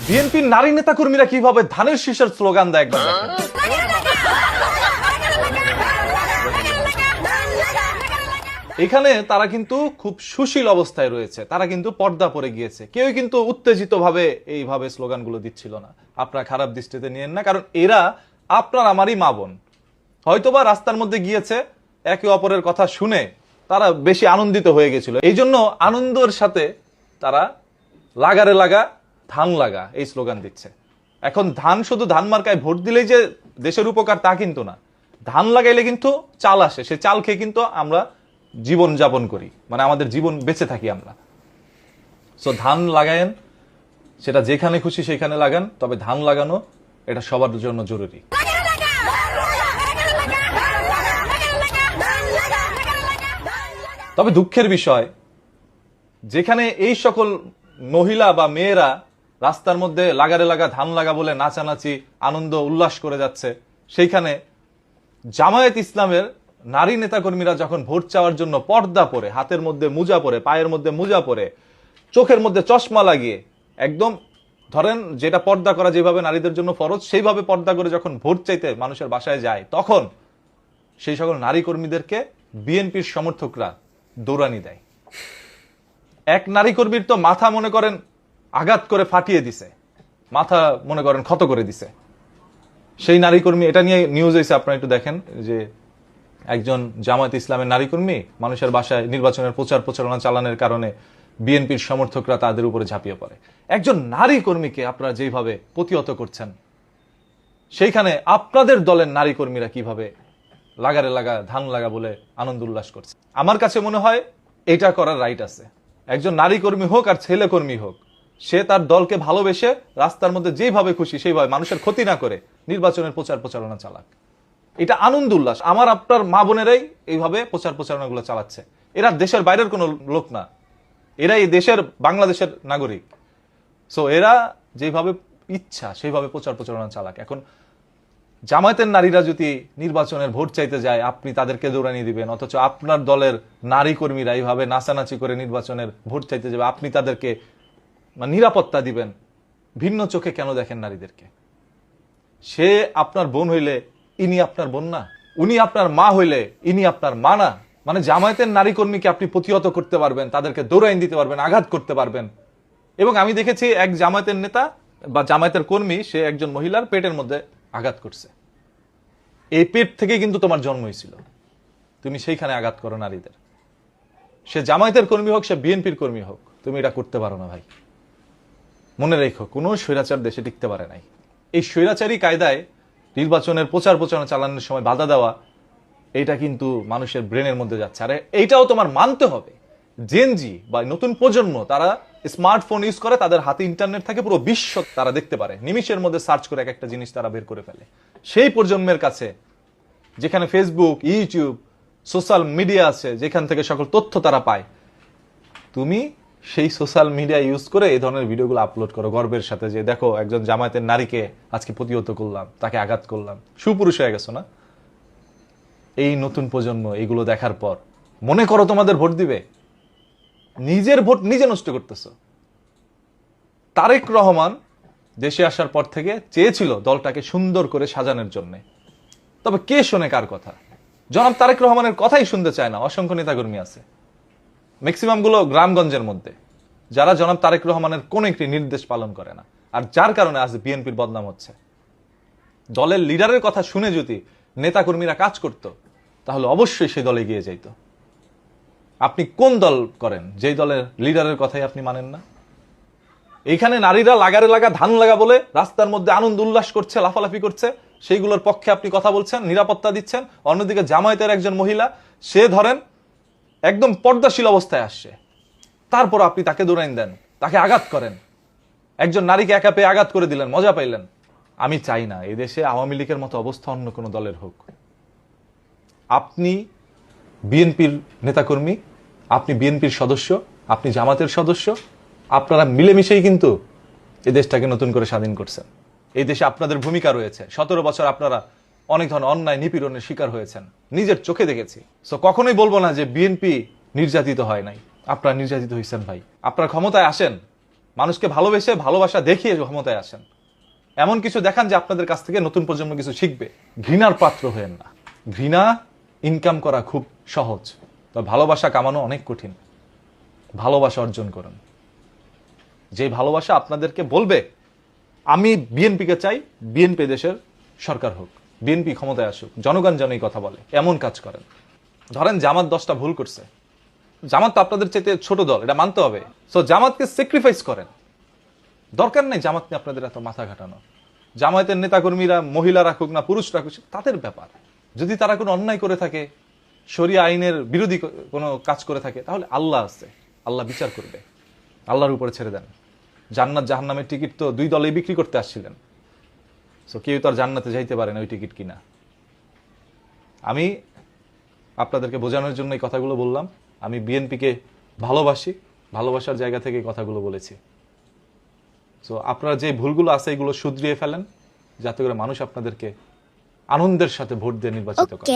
বিএনপির নারী নেতাকর্মীরা কিভাবে ধানের শীষের স্লোগান দেয় একবার দেখেন। এখানে তারা কিন্তু খুব সুশীল অবস্থায় রয়েছে, তারা কিন্তু পর্দা পরে গিয়েছে, কেউ কিন্তু উত্তেজিত ভাবে এইভাবে স্লোগানগুলো দিচ্ছিল না। আপনারা খারাপ দৃষ্টিতে নিয়েন না, কারণ এরা আপনার আমারই মা বোন। হয়তোবা রাস্তার মধ্যে গিয়েছে, একে অপরের কথা শুনে তারা বেশি আনন্দিত হয়ে গেছিল, এই জন্য আনন্দের সাথে তারা লাগারে লাগা ধান লাগা এই স্লোগান দিচ্ছে। এখন ধান শুধু ধান মার্কায় ভোট দিলেই যে দেশের উপকার তা কিন্তু না, ধান লাগাইলে কিন্তু চাল আসে, সে চাল খেয়ে কিন্তু আমরা জীবন যাপন করি, মানে আমাদের জীবন বেঁচে থাকি আমরা। সো ধান লাগায়েন, সেটা যেখানে খুশি সেখানে লাগান, তবে ধান লাগানো এটা সবার জন্য জরুরি। তবে দুঃখের বিষয়, যেখানে এই সকল মহিলা বা মেয়েরা রাস্তার মধ্যে লাগারে লাগা ধান লাগা বলে নাচানাচি আনন্দ উল্লাস করে যাচ্ছে, সেইখানে জামায়াত ইসলামের নারী নেতাকর্মীরা যখন ভোট চাওয়ার জন্য পর্দা পরে, হাতের মধ্যে মোজা পরে, পায়ের মধ্যে মোজা পরে, চোখের মধ্যে চশমা লাগিয়ে, একদম ধরেন যেটা পর্দা করা যেভাবে নারীদের জন্য ফরজ সেইভাবে পর্দা করে যখন ভোট চাইতে মানুষের বাসায় যায়, তখন সেই সকল নারী কর্মীদেরকে বিএনপির সমর্থকরা দৌড়ানি দেয়। এক নারী কর্মীর তো মাথা মনে করেন আঘাত করে ফাটিয়ে দিছে, মাথা মনে করেন ক্ষত করে দিছে সেই নারী কর্মী। এটা নিয়ে নিউজ হয়েছে, আপনারা একটু দেখেন, যে একজন জামায়াত ইসলামের নারী কর্মী মানুষের বাসায় নির্বাচনের প্রচার প্রচারণা চালানোর কারণে বিএনপির সমর্থকরা তাদের উপরে ঝাঁপিয়ে পড়ে। একজন নারী কর্মীকে আপনারা যেভাবে প্রতিহত করছেন, সেইখানে আপনাদের দলের নারী কর্মীরা কিভাবে লাগারে লাগা ধান লাগা বলে আনন্দ উল্লাস করছে। আমার কাছে মনে হয় এটা করার রাইট আছে। একজন নারী কর্মী হোক আর ছেলে কর্মী হোক, সে তার দলকে ভালোবেসে রাস্তার মধ্যে যেভাবে খুশি সেইভাবে মানুষের ক্ষতি না করে নির্বাচনের প্রচার প্রচারণা চালাক, এটা আনন্দ উল্লাস। আমার আপনার মা বোনেরাই এইভাবে প্রচার প্রচারণাগুলো চালাচ্ছে। এরা দেশের বাইরের কোনো লোক না, এরা এই দেশের বাংলাদেশের নাগরিক। সো এরা যেভাবে ইচ্ছা সেইভাবে প্রচার প্রচারণা চালাক। এখন জামায়াতের নারীরা যদি নির্বাচনের ভোট চাইতে যায়, আপনি তাদেরকে দৌড়ানি দিবেন, অথচ আপনার দলের নারী কর্মীরা এইভাবে নাচানাচি করে নির্বাচনের ভোট চাইতে যাবে, আপনি তাদেরকে নিরাপত্তা দিবেন। ভিন্ন চোখে কেন দেখেন নারীদেরকে? সে আপনার বোন হইলে ইনি আপনার বোন না, উনি আপনার মা হইলে ইনি আপনার মা না। মানে জামায়াতের নারী কর্মীকে আপনি প্রতিহত করতে পারবেন, তাদেরকে দৌড়াইন দিতে পারবেন, আঘাত করতে পারবেন। এবং আমি দেখেছি এক জামায়াতের নেতা বা জামায়াতের কর্মী, সে একজন মহিলার পেটের মধ্যে আঘাত করছে। এই পেট থেকে কিন্তু তোমার জন্ম হয়েছিল, তুমি সেইখানে আঘাত করো নারীদের। সে জামায়াতের কর্মী হোক, সে বিএনপির কর্মী হোক, তুমি এটা করতে পারো না ভাই। মনে রেখো, কোনো স্বৈরাচার দেশে টিকতে পারে নাই। এই স্বৈরাচারী কায়দায় নির্বাচনের প্রচার প্রচারণা চালানোর সময় বাধা দেওয়া, এটা কিন্তু মানুষের ব্রেনের মধ্যে যাচ্ছে। আরে এইটাও তোমার মানতে হবে। জেনজি বা নতুন প্রজন্ম, তারা স্মার্টফোন ইউজ করে, তাদের হাতে ইন্টারনেট থাকে, পুরো বিশ্ব তারা দেখতে পারে, নিমিষের মধ্যে সার্চ করে এক একটা জিনিস তারা বের করে ফেলে। সেই প্রজন্মের কাছে যেখানে ফেসবুক, ইউটিউব, সোশ্যাল মিডিয়া আছে, যেখান থেকে সকল তথ্য তারা পায়, তুমি সেই সোশ্যাল মিডিয়া ইউজ করে এই ধরনের ভিডিওগুলো আপলোড করো গর্বের সাথে, যে দেখো একজন জামায়াতের নারীকে আজকে প্রতিহত করলাম, তাকে আঘাত করলাম। সুপুরুষ হয়ে গেছো না? এই নতুন প্রজন্ম এগুলো দেখার পর মনে করো তোমাদের ভোট দিবে? নিজের ভোট নিজে নষ্ট করতেছো। তারেক রহমান দেশে আসার পর থেকে চেয়েছিল দলটাকে সুন্দর করে সাজানোর জন্য, তবে কে শোনে কার কথা? জনাব তারেক রহমানের কথাই শুনতে চায় না। অসংখ্য নেতাকর্মী আছে, ম্যাক্সিমাম গুলো গ্রামগঞ্জের মধ্যে, যারা জনাব তারেক রহমানের কোন একটি নির্দেশ পালন করে না, আর যার কারণে আজ বিএনপির বদনাম হচ্ছে। দলের লিডারের কথা শুনে যদি নেতাকর্মীরা কাজ করত, তাহলে অবশ্যই সেই দলে গিয়ে যাইত। আপনি কোন দল করেন যেই দলের লিডারের কথাই আপনি মানেন না? এইখানে নারীরা লাগারে লাগা ধান লাগা বলে রাস্তার মধ্যে আনন্দ উল্লাস করছে, লাফালাফি করছে, সেইগুলোর পক্ষে আপনি কথা বলছেন, নিরাপত্তা দিচ্ছেন। অন্যদিকে জামায়াতের একজন মহিলা, সে ধরেন একদম পর্দাশীল অবস্থায় আসছে, তারপর আপনি তাকে দৌড়াইন দেন, তাকে আঘাত করেন। একজন নারীকে একা পেয়ে আঘাত করে দিলেন, মজা পাইলেন। আমি চাই না এই দেশে আওয়ামী লীগের মতো অবস্থা অন্য কোনো দলের হোক। আপনি বিএনপির নেতাকর্মী, আপনি বিএনপির সদস্য, আপনি জামাতের সদস্য, আপনারা মিলেমিশেই কিন্তু এই দেশটাকে নতুন করে স্বাধীন করছেন। এই দেশে আপনাদের ভূমিকা রয়েছে। 17 বছর আপনারা অনেক ধরনের অন্যায় নিপীড়নের শিকার হয়েছেন, নিজের চোখে দেখেছি। সো কখনোই বলবো না যে বিএনপি নির্যাতিত হয় নাই। আপনারা নির্যাতিত হয়েছেন ভাই। আপনারা ক্ষমতায় আসেন, মানুষকে ভালোবেসে ভালোবাসা দেখিয়ে ক্ষমতায় আসেন, এমন কিছু দেখান যে আপনাদের কাছ থেকে নতুন প্রজন্ম কিছু শিখবে। ঘৃণার পাত্র হয়েন না। ঘৃণা ইনকাম করা খুব সহজ, তবে ভালোবাসা কামানো অনেক কঠিন। ভালোবাসা অর্জন করুন, যে ভালোবাসা আপনাদেরকে বলবে আমি বিএনপিকে চাই, বিএনপি দেশের সরকার হোক, বিএনপি ক্ষমতায় আসুক, জনগণ যেন এই কথা বলে, এমন কাজ করেন। ধরেন জামাত 10টা ভুল করছে, জামাত তো আপনাদের চাইতে ছোট দল, এটা মানতে হবে। সো জামাতকে স্যাক্রিফাইস করেন, দরকার নেই জামাত নিয়ে আপনাদের এত মাথা ঘাটানো। জামায়াতের নেতাকর্মীরা মহিলা রাখুক না পুরুষ রাখুক তাদের ব্যাপার। যদি তারা কোনো অন্যায় করে থাকে, শরিয়া আইনের বিরোধী কোনো কাজ করে থাকে, তাহলে আল্লাহ আছে, আল্লাহ বিচার করবে, আল্লাহর উপরে ছেড়ে দেন। জান্নাত জাহান্নামের টিকিট তো দুই দলেই বিক্রি করতে আসছিলেন, সো কেউ তো আর জান্নাতে যাইতে পারে না ওই টিকিট কিনা। আমি আপনাদেরকে বোঝানোর জন্য এই কথাগুলো বললাম। আমি বিএনপিকে ভালোবাসি, ভালোবাসার জায়গা থেকে এই কথাগুলো বলেছি। সো আপনারা যে ভুলগুলো আছে এগুলো শুধরিয়ে ফেলেন, যাতে করে মানুষ আপনাদেরকে আনন্দের সাথে ভোট দিয়ে নির্বাচিত করে।